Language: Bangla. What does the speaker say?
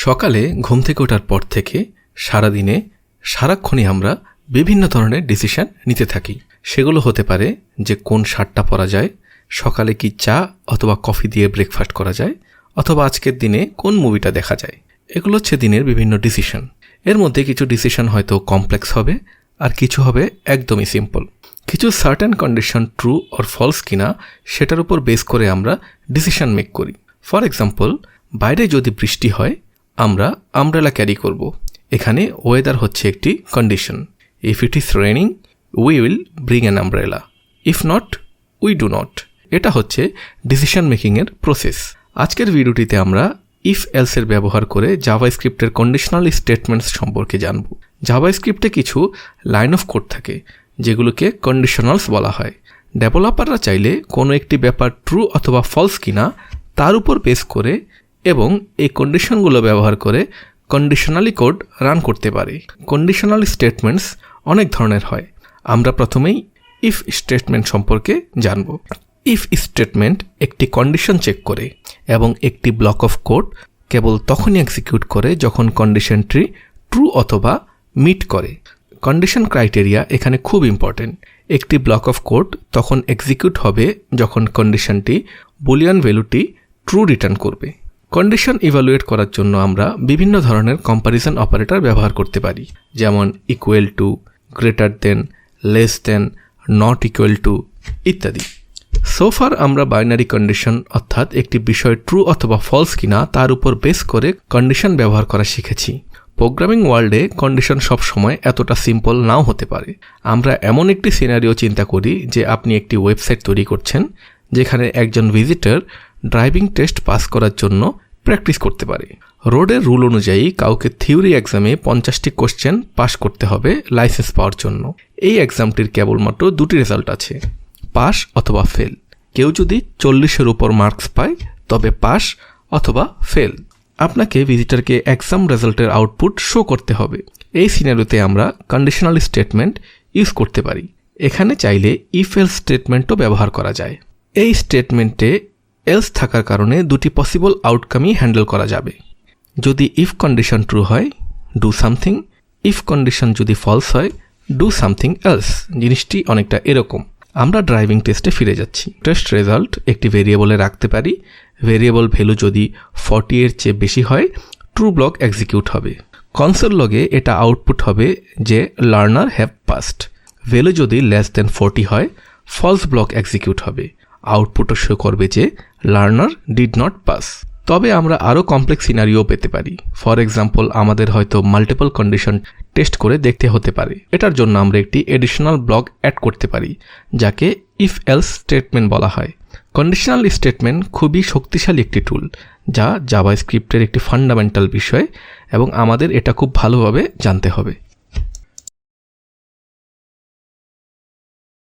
সকালে ঘুম থেকে ওঠার পর থেকে সারাদিনে সারাক্ষণই আমরা বিভিন্ন ধরনের ডিসিশন নিতে থাকি। সেগুলো হতে পারে যে কোন শার্টটা পরা যায়, সকালে কি চা অথবা কফি দিয়ে ব্রেকফাস্ট করা যায়, অথবা আজকের দিনে কোন মুভিটা দেখা যায়। এগুলো হচ্ছে দিনের বিভিন্ন ডিসিশন। এর মধ্যে কিছু ডিসিশন হয়তো কমপ্লেক্স হবে, আর কিছু হবে একদমই সিম্পল। কিছু certain condition true or false কিনা সেটার উপর বেস করে আমরা ডিসিশন মেক করি। ফর এক্সাম্পল, বাইরে যদি বৃষ্টি হয় আমরা আমব্রেলা ক্যারি করব। এখানে ওয়েদার হচ্ছে একটি condition. If it is raining we will bring an umbrella, if not we do not. এটা হচ্ছে ডিসিশন মেকিংয়ের প্রসেস। আজকের ভিডিওটিতে আমরা ইফ এলসের ব্যবহার করে জাভাস্ক্রিপ্টের কন্ডিশনাল স্টেটমেন্টস সম্পর্কে জানব। জাভাস্ক্রিপ্টে কিছু লাইন অফ কোড থাকে যেগুলোকে কন্ডিশনালস বলা হয়। ডেভেলপাররা চাইলে কোনো একটি ব্যাপার ট্রু অথবা ফলস কিনা তার উপর বেস করে এবং এই কন্ডিশনগুলো ব্যবহার করে কন্ডিশনালি কোড রান করতে পারে। কন্ডিশনাল স্টেটমেন্টস অনেক ধরনের হয়। আমরা প্রথমেই ইফ স্টেটমেন্ট সম্পর্কে জানব। ইফ স্টেটমেন্ট একটি কন্ডিশন চেক করে এবং একটি ব্লক অফ কোড কেবল তখনই এক্সিকিউট করে যখন কন্ডিশনটি ট্রু অথবা মিট করে। কন্ডিশন ক্রাইটেরিয়া এখানে খুব ইম্পর্টেন্ট। একটি ব্লক অফ কোড তখন এক্সিকিউট হবে যখন কন্ডিশনটি বুলিয়ান ভ্যালুটি ট্রু রিটার্ন করবে। কন্ডিশন ইভ্যালুয়েট করার জন্য আমরা বিভিন্ন ধরনের কম্প্যারিজন অপারেটর ব্যবহার করতে পারি, যেমন equal to, greater than, less than, not equal to ইত্যাদি। সোফার আমরা বাইনারি কন্ডিশন অর্থাৎ একটি বিষয় ট্রু অথবা ফলস কিনা তার উপর বেস করে কন্ডিশন ব্যবহার করা শিখেছি। প্রোগ্রামিং ওয়ার্ল্ডে কন্ডিশন সবসময় এতটা সিম্পল নাও হতে পারে। আমরা এমন একটি সিনারিও চিন্তা করি যে আপনি একটি ওয়েবসাইট তৈরি করছেন যেখানে একজন ভিজিটর ড্রাইভিং টেস্ট পাস করার জন্য প্র্যাকটিস করতে পারে। রোডের রুল অনুযায়ী কাউকে থিওরি এক্সামে 50টি কোশ্চেন পাস করতে হবে লাইসেন্স পাওয়ার জন্য। এই এক্সামটির কেবলমাত্র দুটি রেজাল্ট আছে, পাস অথবা ফেল। কেউ যদি 40-এর উপর মার্কস পায় তবে পাস অথবা ফেল। আপনাকে ভিজিটরকে এক্সাম রেজাল্টের আউটপুট শো করতে হবে। এই সিনারিওতে আমরা কন্ডিশনাল স্টেটমেন্ট ইউজ করতে পারি। এখানে চাইলে ইফ এলস স্টেটমেন্টও ব্যবহার করা যায়। এই স্টেটমেন্টে এলস থাকার কারণে দুটি পসিবল আউটকামই হ্যান্ডেল করা যাবে। যদি ইফ কন্ডিশন ট্রু হয় ডু সামথিং, ইফ কন্ডিশন যদি ফলস হয় ডু সামথিং এলস। জিনিসটি অনেকটা এরকম। আমরা ড্রাইভিং টেস্টে ফিরে যাচ্ছি। টেস্ট রেজাল্ট একটি ভেরিয়েবলে রাখতে পারি। ভেরিয়েবল ভ্যালু যদি 40-এর চেয়ে বেশি হয় ট্রু ব্লক এক্সিকিউট হবে। কনসোল লগে এটা আউটপুট হবে যে লার্নার হ্যাভ পাসড। ভ্যালু যদি লেস দেন 40 হয় ফলস ব্লক এক্সিকিউট হবে। আউটপুটও শো করবে যে লার্নার ডিড নট পাস। তবে আমরা আরও কমপ্লেক্স সিনারিও পেতে পারি। ফর এক্সাম্পল, আমাদের হয়তো মাল্টিপল কন্ডিশন টেস্ট করে দেখতে হতে পারে। এটার জন্য আমরা একটি এডিশনাল ব্লক অ্যাড করতে পারি যাকে ইফ এলস স্টেটমেন্ট বলা হয়। কন্ডিশনাল স্টেটমেন্ট খুবই শক্তিশালী একটি টুল যা জাভাস্ক্রিপ্টের একটি ফান্ডামেন্টাল বিষয় এবং আমাদের এটা খুব ভালোভাবে জানতে হবে।